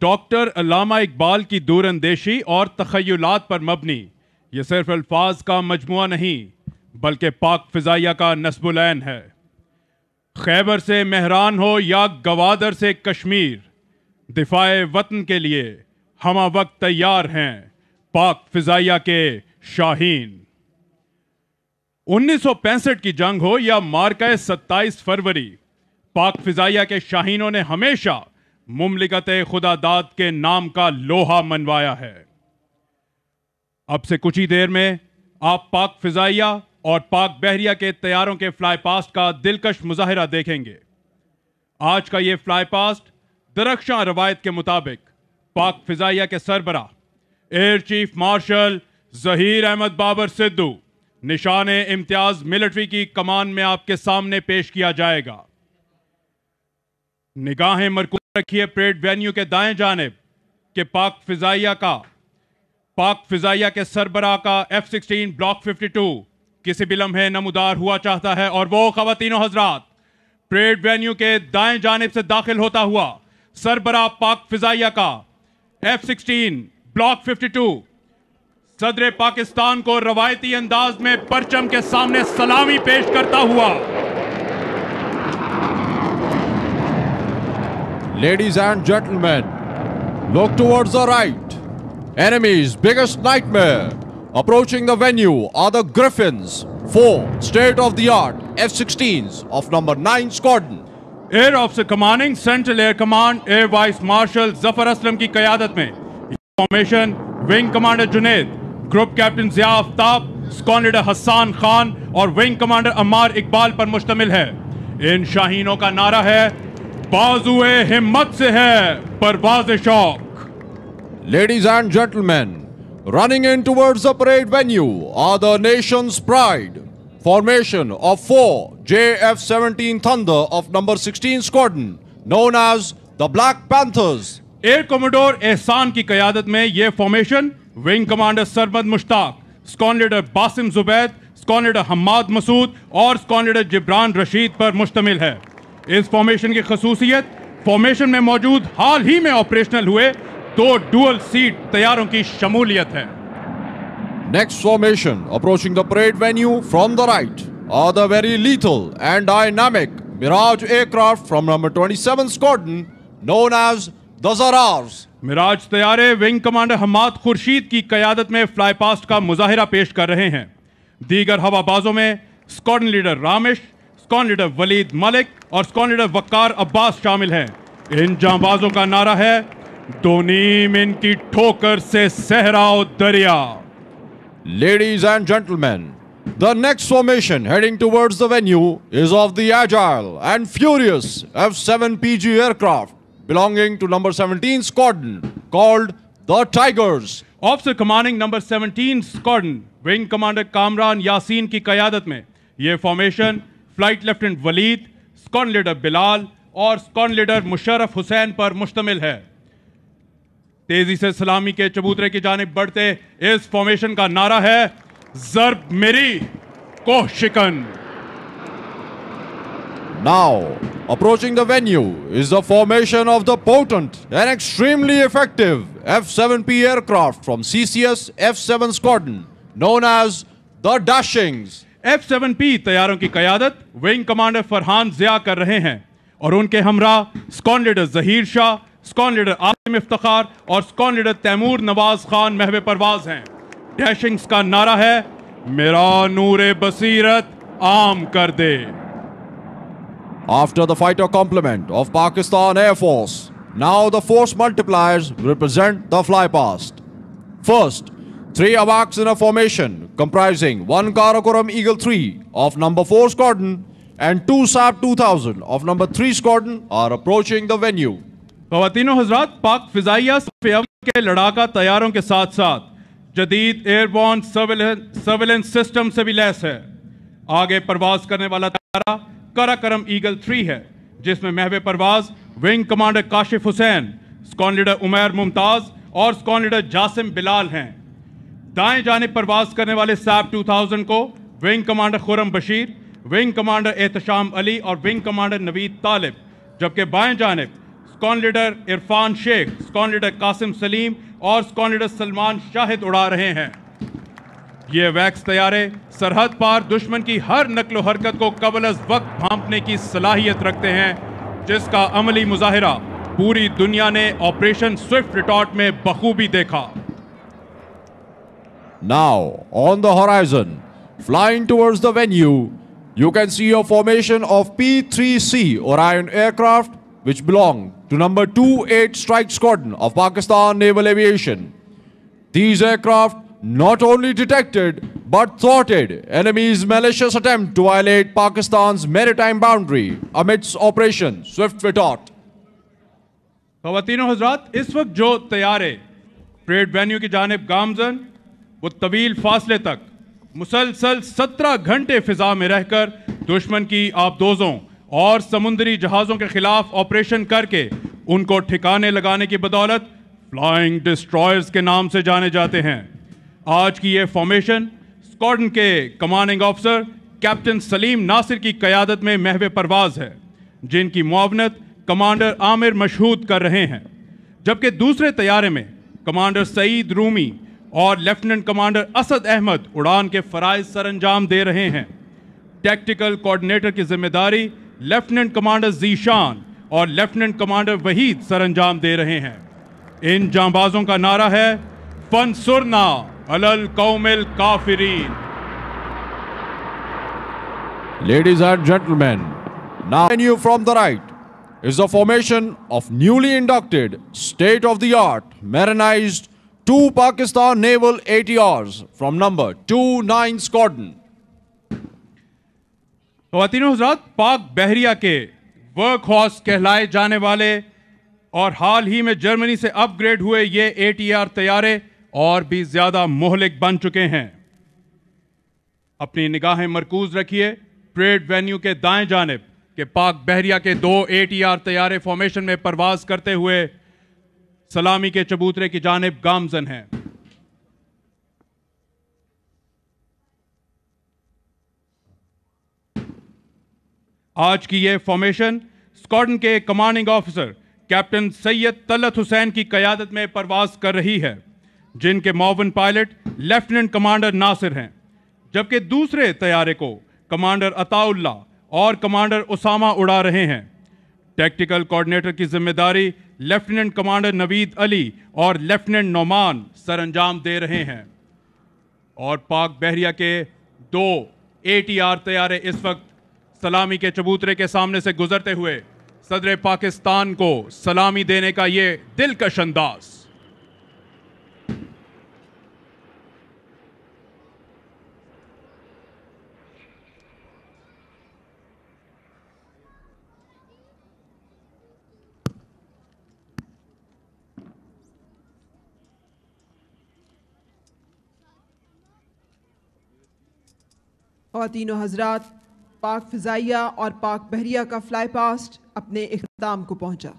Doctor अल्लामा इकबाल की दूरअंदेशी और तख़य्युलात पर मबनी ये सिर्फ अल्फाज का मजमुआ नहीं बल्कि पाक फ़िज़ाइया का नस्बुल-ऐन है। खैबर से मेहरान हो या गवादर से कश्मीर, दिफ़ाए वतन के लिए हम वक्त तैयार हैं पाक फ़िज़ाइया के शाहीन। 1965 की जंग हो या मार्का 27 फरवरी, पाक फ़िज़ाइया के शाहीनों ने हमेशा मुमलिकत खुदादाद के नाम का लोहा मनवाया है। अब से कुछ ही देर में आप पाक फ़िज़ाइया और पाक बहरिया के तैयारों के फ्लाई पास्ट का दिलकश मुजाहिरा देखेंगे। आज का ये फ्लाई पास्ट दरख्शां रवायत के मुताबिक पाक फ़िज़ाइया के सरबराह air chief marshal Zaheer Ahmed Babar Sidhu निशान इम्तियाज मिलिट्री की कमान में आपके सामने पेश किया जाएगा। निगाहें मरकूज रखिए परेड वेन्यू के दाएं जानिब के पाक फ़िज़ाइया के सरबराह का F-16 ब्लॉक 52 किसी भी लम्हे नमूदार हुआ चाहता है और वो ख़वातीन व हज़रात परेड वेन्यू के दाएं जानिब से दाखिल होता हुआ सरबराह पाक फ़िज़ाइया का F-16 ब्लॉक 52 सदर पाकिस्तान को रवायती अंदाज में परचम के सामने सलामी पेश करता हुआ। Ladies and gentlemen, look towards the right. Enemy's biggest nightmare. Approaching the venue are the Griffins, 4 state-of-the-art F-16s of number 9 Squadron. Air officer commanding central air command air vice marshal Zafar Aslam की क़यादत में formation wing commander Junaid, group captain Zia Aftab, squadron leader Hasan Khan और wing commander Ammar Iqbal पर मुश्तमिल है। इन शाहीनों का नारा है, बाजुए हिम्मत से है परवाज़ शौक। Ladies and gentlemen, running in towards the parade venue are the nation's pride. Formation of 4 JF-17 Thunder of number 16 Squadron, known as the Black Panthers. Air commodore Ehsan की क़यादत में यह formation wing commander Sarmad Mushtaq, squadron leader Basim Zubaid, squadron leader Hammad Masood और squadron leader Jibran Rashid पर मुश्तमिल है। इस formation की खसूसियत फॉर्मेशन में मौजूद हाल ही में ऑपरेशनल हुए 2 डुअल सीट तैयारों की शमूलियत है। Next formation approaching the parade venue from the right are the very lethal and dynamic Mirage aircraft from number 27 Squadron, known as the Zarars. Miraj तैयारे विंग कमांडर हम्माद खुर्शीद की क़यादत में फ्लाई पास्ट का मुजाहिरा पेश कर रहे हैं। दीगर हवाबाजों में squadron leader Ramish, squadron leader Waleed Malik और स्क्वाड्रन लीडर वक्कार अब्बास शामिल हैं। इन जांबाजों का नारा है, दोनीम इनकी ठोकर से सहराओ दरिया। Ladies and gentlemen, the next formation heading towards the venue is of the agile and furious F-7PG aircraft belonging to number 17 Squadron, called the Tigers. Officer commanding number 17 squadron wing commander Kamran Yasin की क़यादत में यह formation flight lieutenant Waleed, squadron leader Bilal और squadron leader Musharraf Hussain पर मुश्तमिल है। तेजी से सलामी के चबूतरे की जानिब बढ़ते इस फॉर्मेशन का नारा है, ज़र्ब मेरी कोह शिकन। Now, approaching the venue is the formation of the potent and extremely effective F-7P aircraft from CCS F-7 Squadron, known as the Dashings. F-7P तैयारों की क़यादत विंग कमांडर फरहान ज़िया कर रहे हैं और उनके हमरा squadron leader Zaheer Shah, squadron leader Asim Iftikhar और स्क्वाड्रन लीडर तैमूर नवाज खान महवे परवाज हैं। डैशिंग्स का नारा है, मेरा नूरे बसीरत आम कर दे। After the fighter complement of Pakistan Air Force, now the force multipliers represent the fly past. First, 3 AWACS in a formation comprising 1 Karakoram Eagle 3 of number 4 Squadron and 2 SAP 2000 of number 3 Squadron are approaching the venue. ख़वातीन व हज़रात, पाक फ़िज़ाइया के लड़ाका तैयारों के साथ साथ जदीद airborne surveillance system से भी लैस है। आगे परवाज करने वाला तैयारा कराकरम ईगल 3 है, जिसमें महवे परवाज wing commander Kashif Hussain, squadron leader Umair Mumtaz और स्क्वाड्रन लीडर जासिम बिलाल हैं। दाएं जानिब परवाज करने वाले सैप 2000 को wing commander Khurram Bashir, wing commander Ehtesham Ali और विंग कमांडर नवीद तालिब, जबकि बाएं जानिब squadron leader Irfan Sheikh, squadron leader Qasim Saleem और स्क्वाड्रन लीडर सलमान शाहिद उड़ा रहे हैं। ये वैक्स तैयारे सरहद पार दुश्मन की हर नकलो हरकत को कबल अज वक्त भांपने की सलाहियत रखते हैं, जिसका अमली मुजाहिरा पूरी दुनिया ने ऑपरेशन स्विफ्ट रिटॉर्ट में बखूबी देखा। Now, on the horizon, flying towards the venue, you can see a formation of P-3C Orion aircraft which belong to number 28 Strike Squadron of Pakistan Naval Aviation. These aircraft not only detected but thwarted enemy's malicious attempt to violate Pakistan's maritime boundary amidst Operation Swift Retort. ख़वातीनो हज़रात, इस वक्त जो तैयारे parade venue की जानिब गामजन वो तवील फासले तक मुसलसल 17 घंटे फिजा में रहकर दुश्मन की आबदोजों और समुद्री जहाज़ों के खिलाफ ऑपरेशन करके उनको ठिकाने लगाने की बदौलत फ्लाइंग डिस्ट्रॉयर्स के नाम से जाने जाते हैं। आज की ये फॉर्मेशन स्क्वाड्रन के commanding officer captain Saleem Nasir की क़यादत में महवे परवाज है, जिनकी मुआवनत कमांडर आमिर मशहूद कर रहे हैं, जबकि दूसरे तैयारे में कमांडर सईद रूमी और लेफ्टिनेंट कमांडर असद अहमद उड़ान के फ़राइज़ सरअंजाम दे रहे हैं। टैक्टिकल कोऑर्डिनेटर की जिम्मेदारी लेफ्टिनेंट कमांडर जीशान और लेफ्टिनेंट कमांडर वहीद सरअंजाम दे रहे हैं। इन जांबाजों का नारा है फनसुरना अलल कौमिल काफिरीन। Ladies and gentlemen, now you from the right is the formation of newly inducted state-of-the-art Marinized 2 Pakistan Naval ATRs from number 29 Squadron. ख़वातीनो हज़रात, पाक बहरिया के वर्क हॉर्स कहलाए जाने वाले और हाल ही में जर्मनी से अपग्रेड हुए ये ATR तैयारे और भी ज़्यादा मोहलिक बन चुके हैं। अपनी निगाहें मरकूज रखिए परेड वेन्यू के दाएं जानिब के पाक बहरिया के 2 ATR तैयारे फॉर्मेशन में परवाज करते हुए सलामी के चबूतरे की जानिब गामजन हैं। आज की यह फॉर्मेशन स्क्वाड्रन के commanding officer captain Syed Talat Hussain की क़यादत में परवाज कर रही है, जिनके मुआविन पायलट लेफ्टिनेंट कमांडर नासिर हैं, जबकि दूसरे तैयारे को कमांडर अताउल्ला और कमांडर उसामा उड़ा रहे हैं। टैक्टिकल कोऑर्डिनेटर की जिम्मेदारी लेफ्टिनेंट कमांडर नवीद अली और लेफ्टिनेंट नोमान सरअंजाम दे रहे हैं। और पाक बहरिया के 2 ATR तैयारे इस वक्त सलामी के चबूतरे के सामने से गुजरते हुए सदर पाकिस्तान को सलामी देने का ये दिलकश अंदाज। ख़वातीनो हज़रात, पाक फ़िज़ाइया और पाक बहरिया का फ्लाई पास्ट अपने इख्तिताम को पहुँचा।